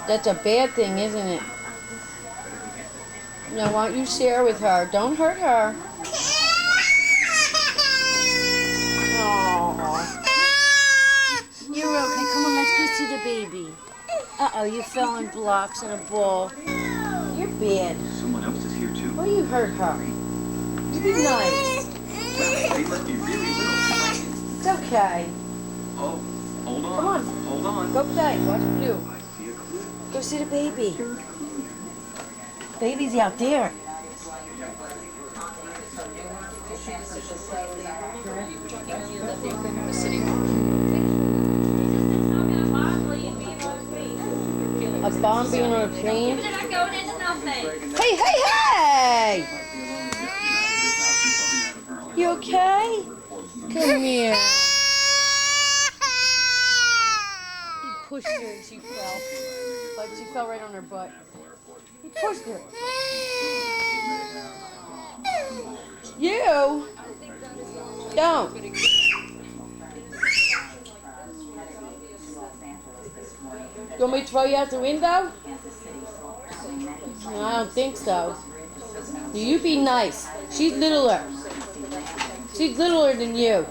That's a bad thing, isn't it? Now, why don't you share with her? Don't hurt her. Aww. You're okay. Come on, let's go see the baby. Uh-oh, you fell in blocks in a ball. You're bad. Someone else is here too. Why you hurt her? You be nice. They must be really little. It's okay. Oh, hold on. Come on. Hold on. Go play. Watch Blue. I see a clue. Go see the baby. Baby's out there. A bomb being on a plane? Hey, hey, hey! You okay? Come here. He pushed her and she fell. But she fell right on her butt. He pushed her. You! Don't. You want me to throw you out the window? No, I don't think so. You be nice. She's littler. She's littler than you.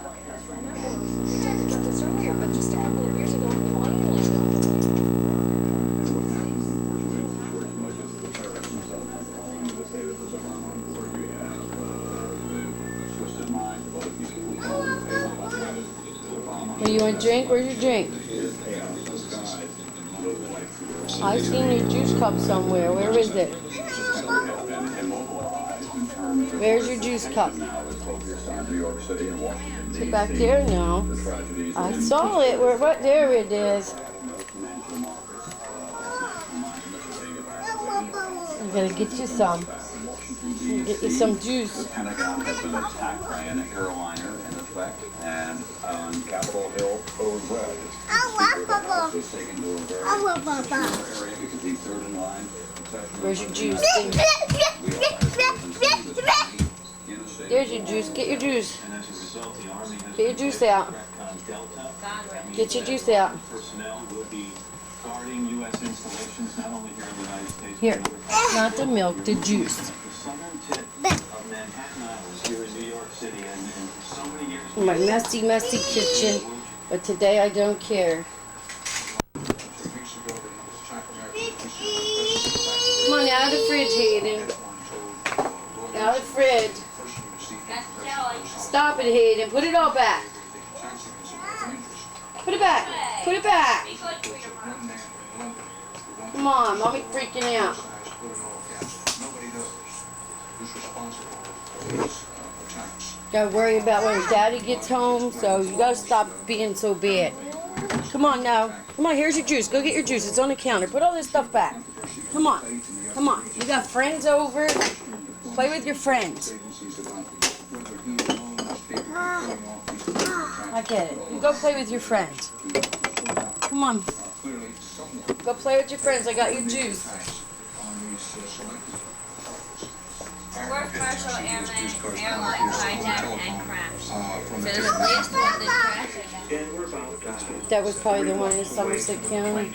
Hey, you want a drink? Where's your drink? I seen your juice cup somewhere. Where is it? Where's your juice cup? Is it back there? No. I saw it. Where? What? There it is. I'm gonna get you some. Get you some juice. The Pentagon has been attacked by an airliner in effect, and on Capitol Hill, Code Red is taken to a very area because he's third in line. Where's your juice? There's your juice. Get your juice. Get your juice out. Get your juice out. Here, not the milk, the juice. My messy, messy kitchen, but today I don't care. Come on, out of the fridge, Hayden. Out of the fridge. Stop it, Hayden. Put it all back. Put it back. Put it back. Come on, Mommy freaking out. Gotta worry about when Daddy gets home, so you gotta stop being so bad. Come on now. Come on, here's your juice. Go get your juice. It's on the counter. Put all this stuff back. Come on. Come on. You got friends over. Play with your friends. I get it. You go play with your friends. Come on. Go play with your friends. I got your juice. Four commercial airlines hijacked and crashed. So there's at least one that crashed. That was probably the one in Somerset County.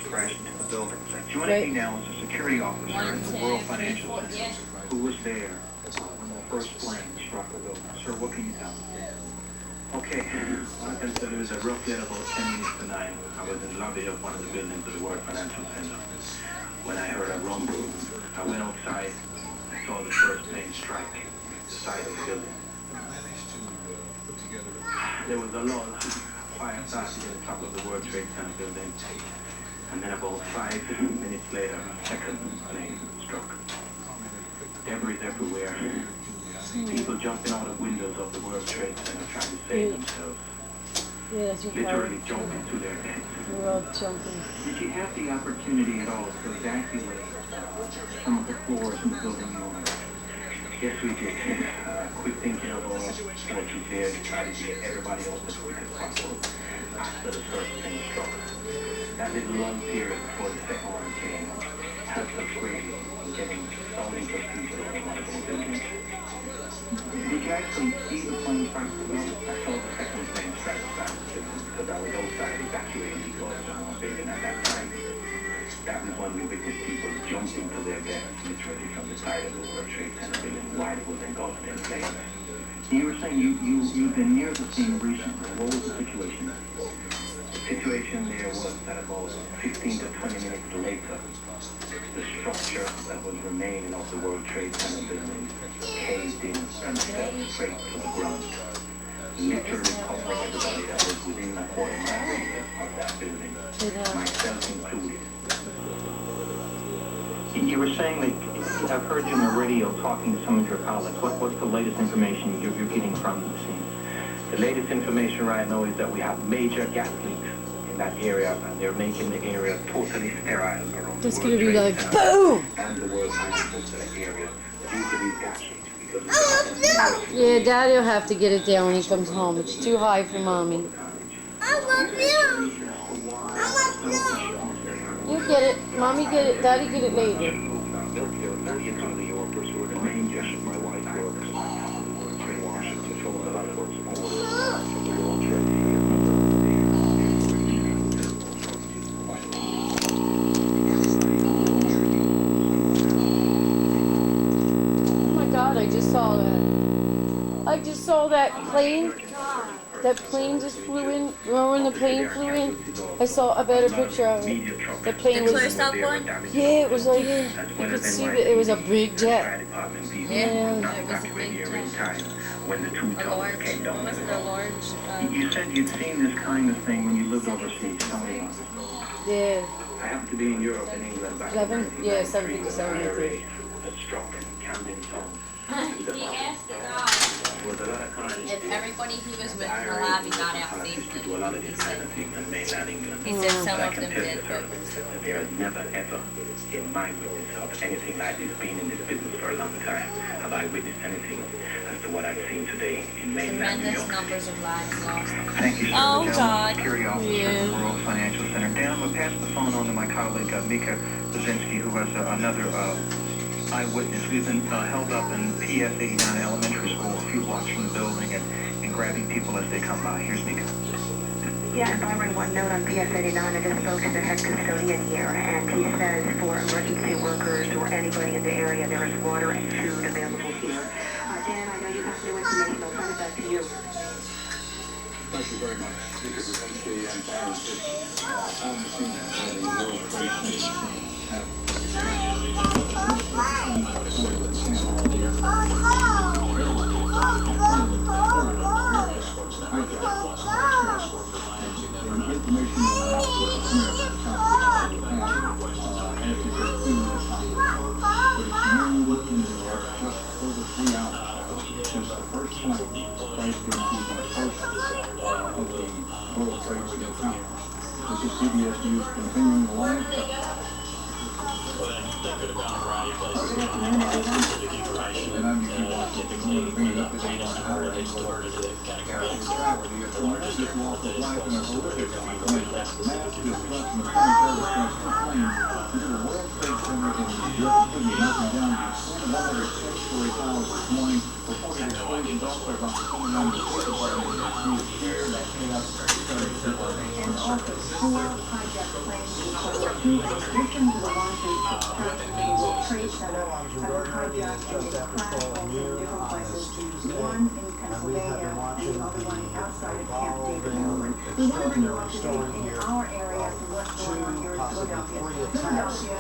Joining me now is a security officer in the World Financial Center who was there when the first plane struck the building. Sir, what can you tell me? Okay, like I said, it was roughly at about 10 minutes to 9. I was in the lobby of one of the buildings of the World Financial Center when I heard a rumble. I went outside. I saw the first plane strike the side of the building. There was a lull. Fire started at the top of the World Trade Center building. And then about 5 minutes later, a second plane struck. Debris everywhere. People jumping out of windows of the World Trade Center trying to save themselves. Yeah, that's Literally jumping to their deaths. We're all jumping. Did you have the opportunity at all to evacuate some of the floors in the building you were in? Yes, we did. Quick thinking of all what you did, try to get everybody else as quick as possible after the first thing struck. That little long period before the second one came helped us greatly in getting thousands of people out of one of those buildings. Did you actually see the plane crash? I saw the second plane crash because I was outside evacuating because I was building at that time. That was when we witnessed people jumping to their deaths, literally from the side of the World Trade Center building while it was engulfed in flames. You were saying you've been near the scene recently. What was the situation? The situation there was that about 15 to 20 minutes later, the structure that was remaining of the World Trade Center building caved in and fell straight to the ground, literally covering everybody that was within a quarter-mile radius of that building, myself included. You were saying that I've heard you on the radio talking to some of your colleagues. What's the latest information you're getting from the scene? The latest information right now is that we have major gas leaks in that area, and they're making the area totally sterile around It's the gonna World be Trade like Center boom. and the World Trade Center area due to these gas leaks. Because Yeah, Daddy will have to get it down when he comes home. It's too high for Mommy. You get it. Mommy get it. Daddy get it later. there are millions of New Yorkers who remain just my wife works in Washington, showing a lot of support from the World Trade Oh my God! I just saw that. I just saw that plane. That plane just flew in. Remember when the plane flew in? I saw a better picture of it. The plane The was. closed up one? Yeah, it was like you could see that it was a big jet. Yeah, it was a big jet. When the two A towers large, came down. was it a large, You said you'd seen this kind of thing when you lived overseas. Tell me about it. Yeah. I happened to be in Europe in England back in 757, 1993 I think. that struck in Camden Town. he asked the guy Was a lot of times if everybody he was with in the lobby got out politicians safely. do a lot of these kind of things in mainland England. He said some But I of can them tell did, you, but sir, that there has never ever in my witness of anything like this been in this business for a long time. Have I witnessed anything as to what I've seen today in mainland New tremendous York? numbers of lives lost. Thank you, sir. Oh, The God. Security Officer Yeah. of the World Financial Center. Dan, I'm going to pass the phone on to my colleague, Mika Brzezinski, who has another eyewitness. We've been held up in PS 89 Elementary School, a few blocks from the building, and grabbing people as they come by. Here's Mika. Yeah, 511 note on PS 89. I just spoke to the head custodian here, and he says for emergency workers or anybody in the area, there is water and food available here. Dan, I know you have new information. I'll send it back to you. Thank you very much. Brzezinski and parents on the scene of the World Trade since the first time Christ came to the first of the World Trade Center. This is CBS News continuing the line. And I'm usually watching bringing up the date on how it is diverted to tragedy, a tremendous loss of life and a horrific event. Mass destruction of military plane near the World Trade Center in New York City, knocking down the 106-story towers this morning. Reported explosions also about the 29 the State Department due to fear that chaos started to And also, 4 hijacked planes in addition to the launches crashed in the World Trade Center, were hijacked and crashed also in different places. One in Pennsylvania and the other one outside of Camp David, Maryland. We want to bring you up to date in our area to what's going on here in Philadelphia. Philadelphia,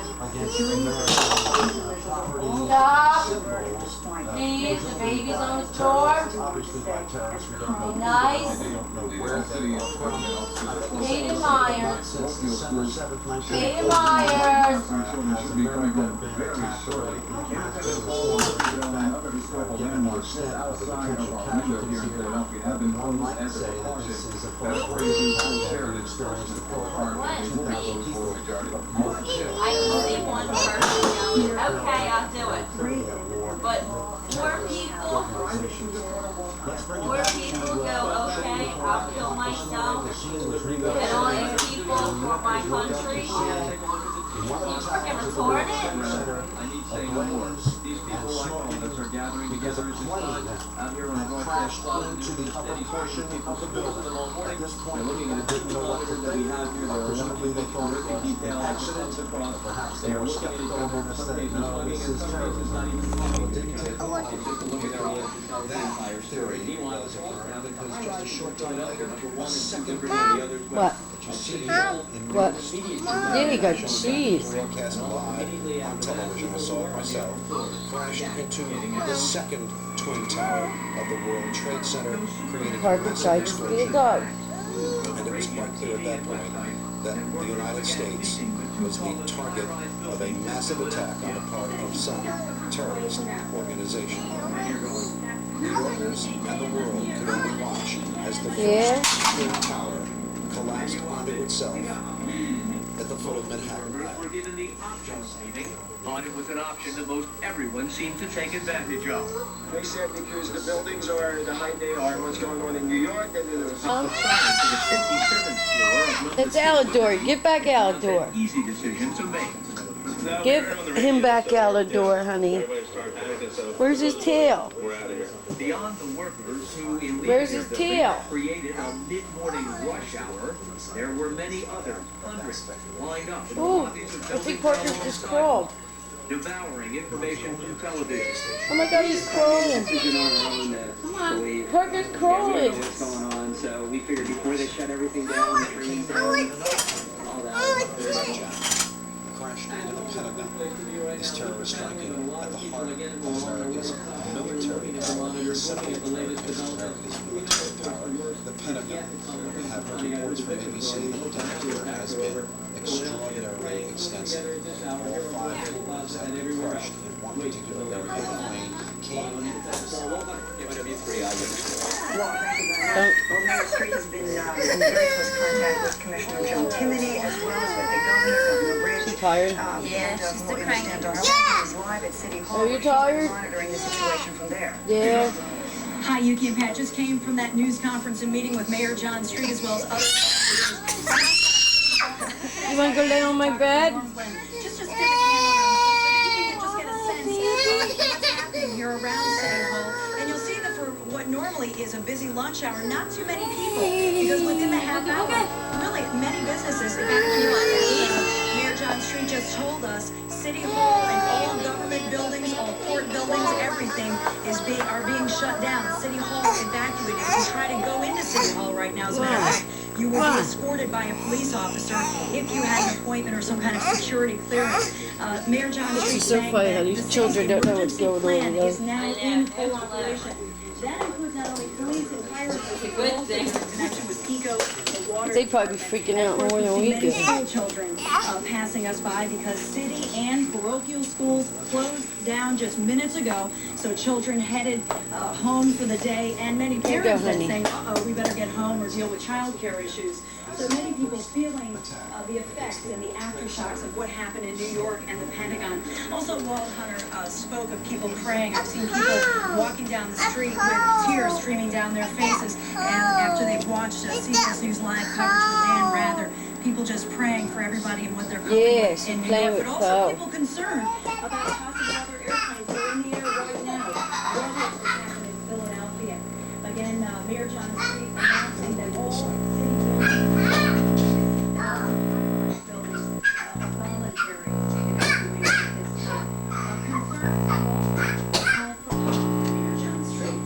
security officials all Stop. at this point. Please, the baby's on the floor. Be nice. Kaden Myers. Kaden Myers. I can see one person going, okay, I'll do it. But four people go, okay, I'll kill myself. And all these people for my country. You freaking toward it. I need to say no more. These people, like all of us, are gathering together as a squad out here on the Northwest Plaza. Into the upper portion of the building. At this point, They're looking at the didn't know what to kilometers that we have here. They're Presumably they thought it terrific was detail an as it accident. comes across. Perhaps They they are were looking at each skeptical other, and in some said, cases no, hugging, this in is some terrible. cases not even talking. It didn't take long. It's just a look at their eyes to tell the entire story. Meanwhile, it's all Because just a short time later, a second What? that you see in What? media There you go. Jeez. broadcast live on television, I saw it myself, crashed into the second twin tower of the World Trade Center, creating a Parker massive tried to be a explosion. dog. And it was quite clear at that point that the United States was the target of a massive attack on the part of some terrorist organization. New Yorkers and the world could only watch as the Yeah. first twin tower collapsed onto itself at the foot of Manhattan We're Ave. given the options meeting, thought it was an option that most everyone seemed to take advantage of. They said because the buildings are the height they are, what's going on in New York, then there was Huh? To the 57th floor of number That's Alador. Get back, Alador. an easy decision to make. Give him back, Alador, honey. Where's his tail? Beyond the workers who in Where's his tail? created a mid-morning rush hour, there were many others, hundreds, lined up in the Ooh, lobbies of I think buildings Parker's along just the crawled. sidewalk, devouring information from television. Oh my God, he's crawling. Come on. Parker's we crawling. know what's going on, so we figured before they shut everything down, the trains down, all that. Crashed into the Pentagon. This terrorist striking at the heart of America's military power, the second America's military power, the Pentagon. We have reports from ABC that the damage here has been extraordinarily extensive. All 5 floors have been crushed in one particular area of the plane. Came WW3 Eyewitness. Well, thank you very much. Well, Mayor Street has been in very close contact with Commissioner John Timoney as well as with the governor, Governor Bridge. You tired? Yeah, she's From what we still understand, our cranky. reporter is live at City Hall. Are you where she's been tired? monitoring the situation from there. Yeah. Hi, Yuki and Pat just came from that news conference and meeting with Mayor John Street as well as others. You want to go lay on my bed? Just stick a camera around so that you can just get a sense of what's happening here around City Hall. And you'll see that for what normally is a busy lunch hour, not too many people, because within the half hour, really many businesses evacuated. Mayor John Street just told us City Hall and all government buildings, all court buildings, everything are being shut down. City Hall evacuated. If you try to go into City Hall right now, as a matter of fact, you will be escorted by a police officer if you had an appointment or some kind of security clearance. Mayor John Street is so saying funny that how these the children city's don't know what's emergency going on, plan though. is now in full operation. That includes not only police and fire services, but also in connection with ECO, the water. They probably be freaking out more than we Many do. school children passing us by because city and parochial schools closed down just minutes ago. So children headed home for the day, and many Here you parents go, then honey. saying, "Uh-oh, we better get home or deal with childcare issues." So many people feeling the effects and the aftershocks of what happened in New York and the Pentagon. Also, Walt Hunter spoke of people praying. I've seen people walking down the street with tears streaming down their faces, and after they've watched CBS News Live coverage with Dan Rather, people just praying for everybody and what they're coping Yes, with in New playing York, with but also Poe. people concerned about possible other airplanes that are in the air right now. What has happened in Philadelphia? Again, Mayor John Street announcing that all city buildings are voluntary evacuation at this time. Concern call for hope, Mayor John Street.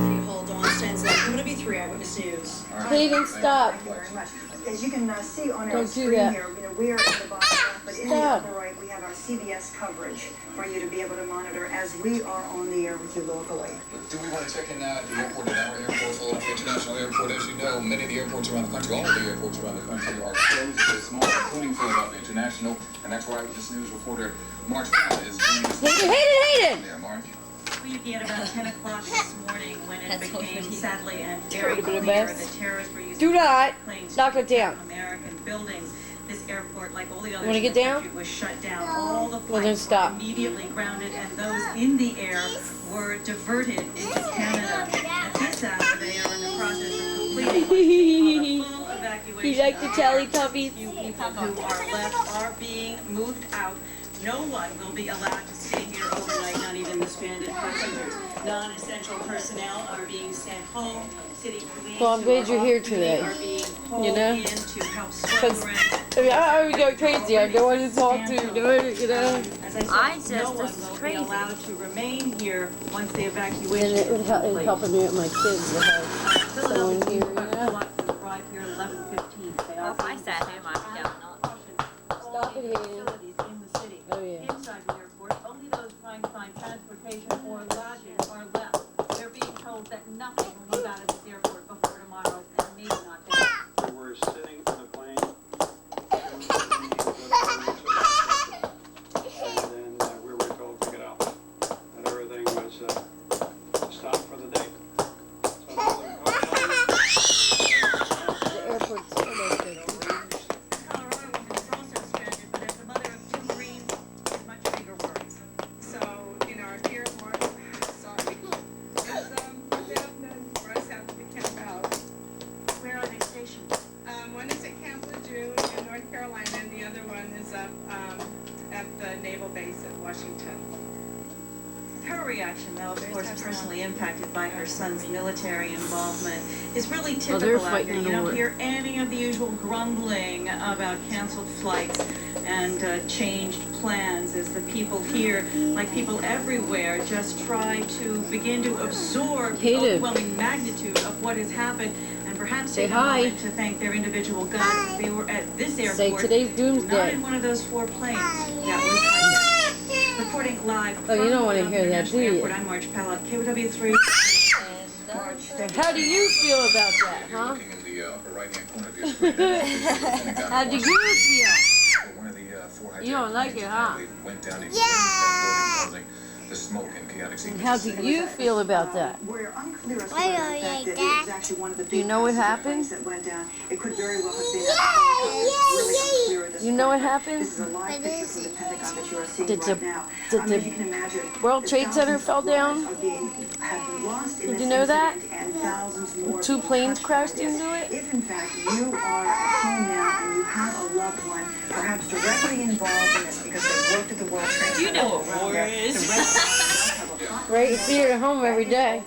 City Hall, Dawn Stanley, WB3 Eyewitness News. Hayden, stop. Thank you very much. As you can see on our Don't do screen that. here, we are in the bottom left, but in the Stop. upper right, we have our CBS coverage for you to be able to monitor as we are on the air with you locally. Do we want to check in at the airport, at our airport, Philadelphia International Airport? As you know, many of the airports around the country, all of the airports around the country are closed at this moment, including Philadelphia International, and that's why this news reporter, Marge Powell, is joining us. Hayden! Yeah, Marge. We at about 10 o'clock this morning when it That's became what we- sadly and very Would have been clear the best. that terrorists were using Do not planes knock to it down. attack American buildings. This airport, like all the others, wanna in get the down? country, was shut down. All the Well, then flights stop. were immediately grounded, and those in the air were diverted into Canada. At this hour, they are in the process of completing what's called a full evacuation. evacuation. You like the Teletubbies? Few people who are left are being moved out. No one will be allowed to stay here overnight, not even the stranded passengers. Non-essential personnel are being sent home. City police Well, I'm glad you're here are today. being You know? in to help swell Because around. I would go crazy. I don't want to talk to you. You know? As I said, no one will be allowed to remain here once the evacuation And it is was helping me with my kids to have someone here, you know? Right here, 11:15. They are If I sat him, I'd be down. Stop it, Hayden. facilities in the city. Oh, yeah. Inside the airport, only those trying to find transportation or lodging are left. They're being told that nothing will move out of this airport before tomorrow, and maybe not today. We're sitting in a plane, and then we were told to get out, that everything was stopped for the day. The airport's full of kids. Colorado woman is also stranded, but as the mother of two green and much bigger worries. So, our fear of more, sorry, is for them than for us having to camp out. Where are they stationed? One is at Camp Lejeune in North Carolina, and the other one is up at the Naval Base at Washington. Her reaction, though, of course, personally impacted by her son's military involvement, is really they're typical out fighting here. You the don't war. hear any of the usual grumbling about canceled flights and changed plans as the people here, like people everywhere, just try to begin to absorb the overwhelming magnitude of what has happened and perhaps Say take a hi. moment to thank their individual gods. They were at this airport, Say today's not doomsday. in one of those 4 planes that was hijacked. Reporting live Oh, you don't want to from hear that, do International you? Airport, I'm Marge Pallot, KW3. How do you feel about that, huh? Looking in the upper right-hand corner of your screen. How do you feel? One of the four You don't like it, huh? went down in causing the smoke and chaotic scene. How do you feel about that? We're unclear as to whether, in fact, that it was actually one of the Do you big know what passenger happened? planes that went down. It could very well have been a helicopter. It's really unclear at this You know what point. happened? This is a live picture from the Pentagon that you are seeing Did right now. the As you can imagine, World Trade Center fell down? have been lost in Did this you know that? incident, and thousands more 2 planes crashed into it? If in fact you are at home now and you have a loved one perhaps directly involved in this because they worked at the World Trade Center. You know what war is. Right, you see her at home every day.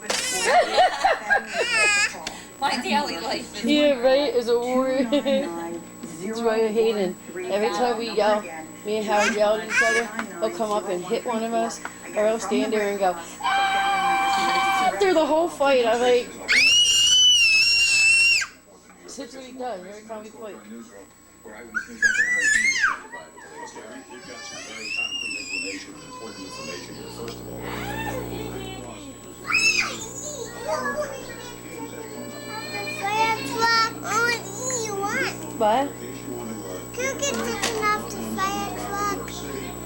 My daily life is Yeah, right, it's a war. That's why I hate it. Every time we yell, me and Howard yell at each other, he'll come up and hit one of us, or he'll stand there and go, "Ah!" through the whole fight. I'm like, that's what he does every time we fight. You've got some very concrete information, important information here. First of all, What?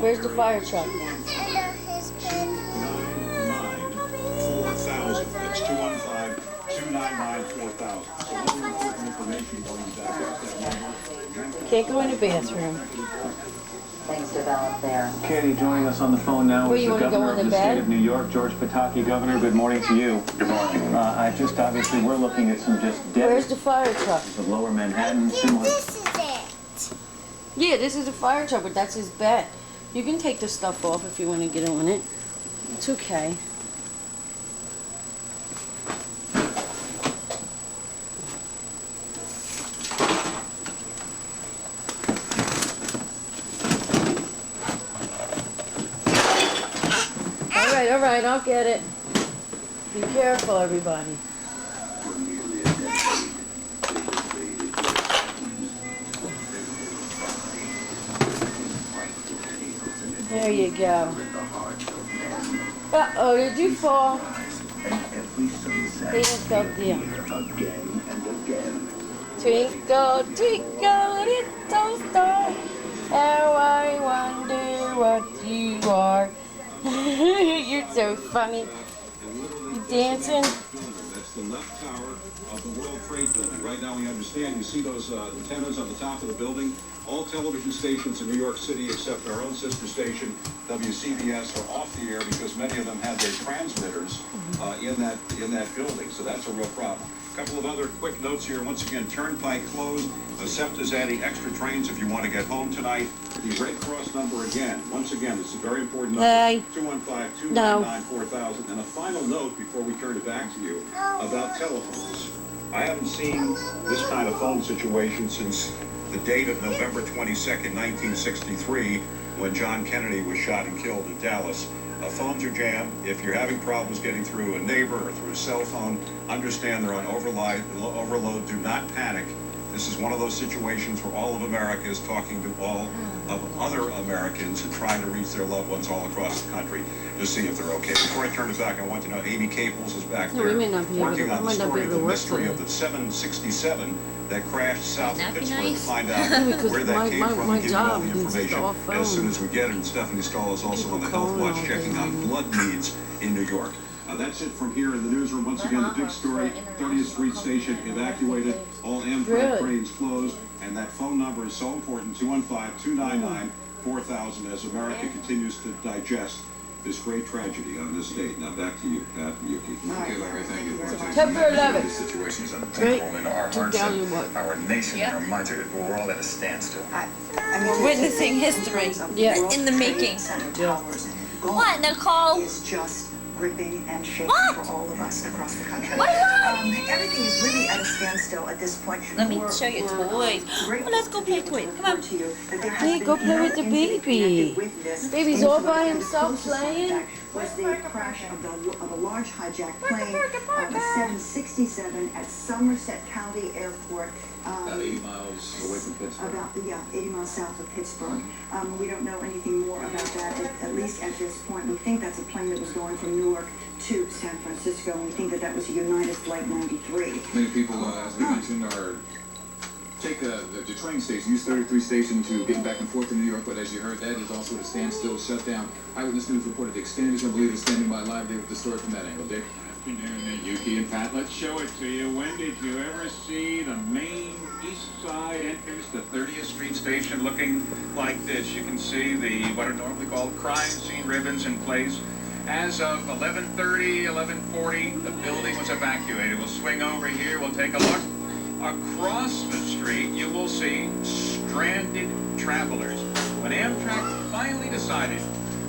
Where's the fire truck? 4,000. That's 215-299-4000. So more important information going back up that number. Can't go in the bathroom. Things develop there. Katie, joining us on the phone now Where, is you the wanna go governor in of the the state bed? of New York, George Pataki. Governor, good morning to you. Good morning. I just obviously we're looking at some just Where's dead the fire truck? of lower Manhattan, similar. Yeah, this is a fire truck, but that's his bed. You can take the stuff off if you want to get on it. It's okay. All right, I'll get it. Be careful, everybody. There you go. Uh-oh, did you fall? Hayden fell down. Twinkle, twinkle, little star, how I wonder what you are. You're so funny. You dancing? That's the left tower of the World Trade Building. Right now we understand, you see those antennas on the top of the building. All television stations in New York City, except our own sister station, WCBS, are off the air because many of them have their transmitters in that building. So that's a real problem. A couple of other quick notes here. Once again, Turnpike closed. SEPTA's adding extra trains if you want to get home tonight. The Red Cross number again. Once again, this is a very important number. Hey. 215-299-4000. And a final note before we turn it back to you about telephones. I haven't seen this kind of phone situation since the date of November 22nd, 1963, when John Kennedy was shot and killed in Dallas. Phones are jammed. If you're having problems getting through a neighbor or through a cell phone, understand they're on overload. Do not panic. This is one of those situations where all of America is talking to all of other Americans and trying to reach their loved ones all across the country to see if they're okay. Before I turn it back, I want to know Amy Caples is back there working on the story of the mystery of the 767 that crashed south of Pittsburgh to find out where that came from and give you all the information as soon as we get it. And Stephanie Stahl is also on the Health Watch checking on blood needs in New York. That's it from here in the newsroom. Once again, the big story, 30th Street Station evacuated, all Amtrak trains closed, and that phone number is so important, 215-299-4000, as America continues to digest this great tragedy on this date. Now back to you, Pat and Yuki. Okay, Larry, thank you. September 11th. This situation is unthinkable in our hearts and our nation, our minds, we're all at a standstill. We're witnessing history in the making. What, Nicole? It's just gripping and shaking for all of us across the country. What? Everything is really at a standstill at this point. Let me show you toys. Well, let's go play toys. Come on. Hey, go play with the baby. The baby's all by himself playing. Was the crash of a large hijacked plane, the 767 at Somerset County Airport. About 80 miles away from Pittsburgh. 80 miles south of Pittsburgh. We don't know anything more about that, at least at this point. We think that's a plane that was going from Newark to San Francisco, and we think that that was a United Flight 93. Many people, as we mentioned, take the train station, use 33 station to get back and forth to New York, but as you heard, that is also a standstill shutdown. Eyewitness News reported the extenders, I believe, are standing by live there with the story from that angle. Dave? Good afternoon, Yuki and Pat. Let's show it to you. When did you ever see the main east side entrance to 30th Street Station looking like this? You can see what are normally called crime scene ribbons in place. As of 11:30, 11:40, the building was evacuated. We'll swing over here. We'll take a look. Across the street, you will see stranded travelers. When Amtrak finally decided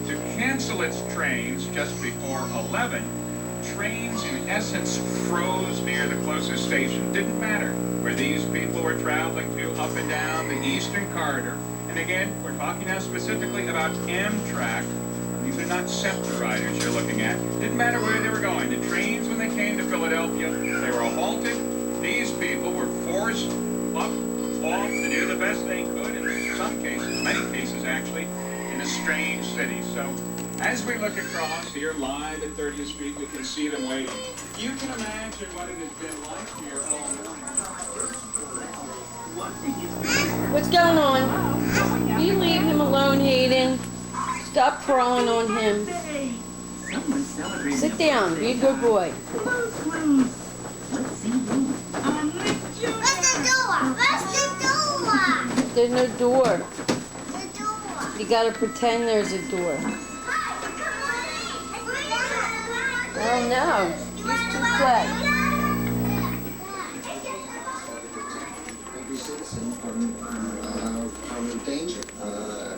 to cancel its trains just before 11, trains in essence froze near the closest station. Didn't matter where these people were traveling to, up and down the Eastern Corridor. And again, we're talking now specifically about Amtrak. These are not SEPTA riders you're looking at. Didn't matter where they were going. The trains, when they came to Philadelphia, they were halted. These people were forced off to do the best they could, in some cases, many cases actually, in a strange city. So as we look across here live at 30th Street, we can see them waiting. You can imagine what it has been like here all morning. What's going on? You leave him alone, Hayden. Stop crawling on him. Sit down. Be a good boy. There's no door. You gotta pretend there's a door. Oh no. He's too quick. Every citizen from danger.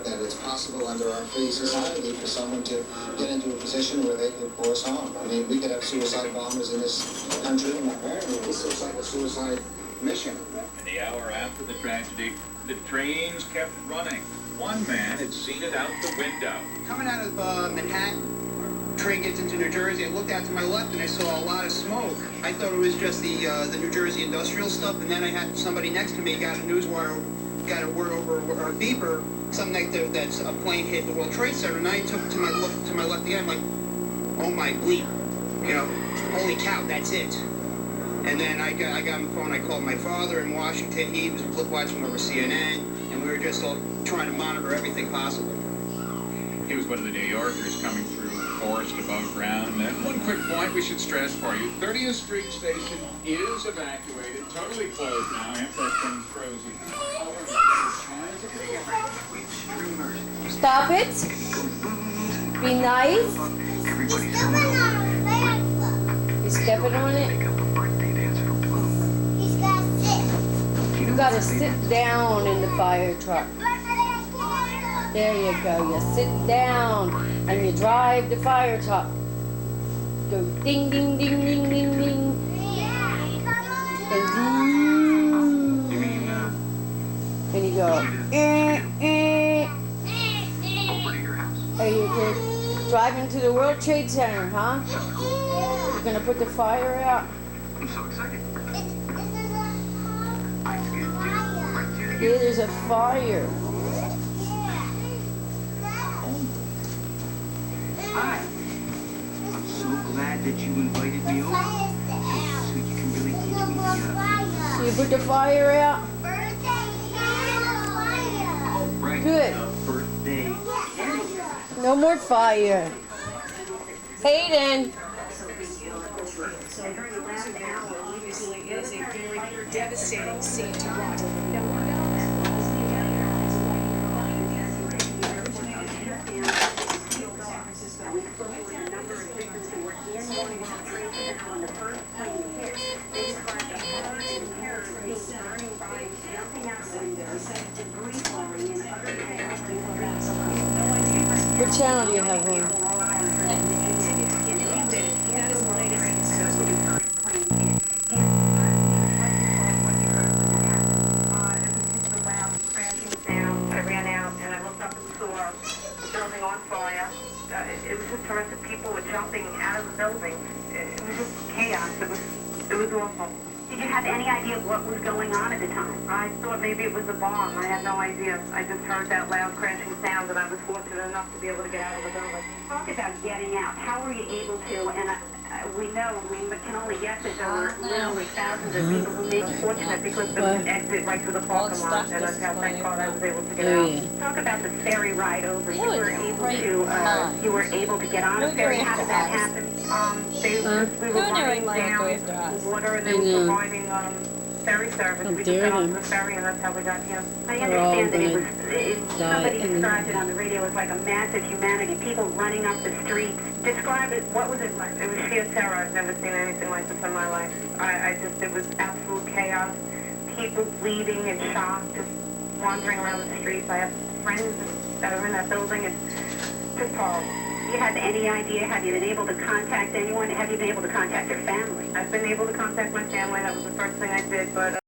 That it's possible under our free society for someone to get into a position where they could cause harm. I mean, we could have suicide bombers in this country, and apparently this looks like a suicide mission. In the hour after the tragedy, the trains kept running. One man had seen it out the window. Coming out of Manhattan, train gets into New Jersey. I looked out to my left and I saw a lot of smoke. I thought it was just the New Jersey industrial stuff, and then I had somebody next to me got a newswire, got a word over our beeper, something like that's a plane hit the World Trade Center, and I took it to my left again, like, oh my bleep, holy cow, that's it. And then I got on the phone, I called my father in Washington. He was watching over CNN, and we were just all trying to monitor everything possible. He was one of the New Yorkers coming through forest above ground. And one quick point we should stress for you. 30th Street Station is evacuated, totally closed now. Amtrak train's frozen. Stop it. Be nice. He's stepping on it. gotta sit down in the fire truck. There you go. You sit down and you drive the fire truck. Go ding, ding, ding, ding, ding, ding. And you go. Are you driving to the World Trade Center, huh? You're gonna put the fire out. I'm so excited. Yeah, there's a fire. Hi. I'm so glad that you invited me over. So you can really teach me So you put the fire out? right. Good. Birthday. No more fire. Hayden. So during the last hour, obviously, it is a very devastating scene to watch. What channel do you have on? That is the latest. I ran out and I looked up and saw the building on fire. It was just horrific. People were jumping out of the building. It was just chaos. It was awful. Did you have any idea what was going on at the time? I thought maybe it was a bomb. I had no idea. I just heard that loud crashing sound and I was fortunate enough to be able to get out of the building. Talk about getting out. How were you able to? And we can only guess that there were literally thousands of people who made it fortunate because there was an exit right to the parking lot, and that's how thank God I was able to get out. Talk about the ferry ride over. You were able to get on a ferry. How did that happen? We were running down water, and they were providing ferry service. We just got on the ferry, and that's how we got here. I understand that somebody described it on the radio as like a massive humanity, people running up the streets. Describe it. What was it like? It was sheer terror. I've never seen anything like this in my life. It was absolute chaos. People bleeding and shocked, just wandering around the streets. I have friends that are in that building. It's just horrible. Do you have any idea? Have you been able to contact anyone? Have you been able to contact your family? I've been able to contact my family. That was the first thing I did, but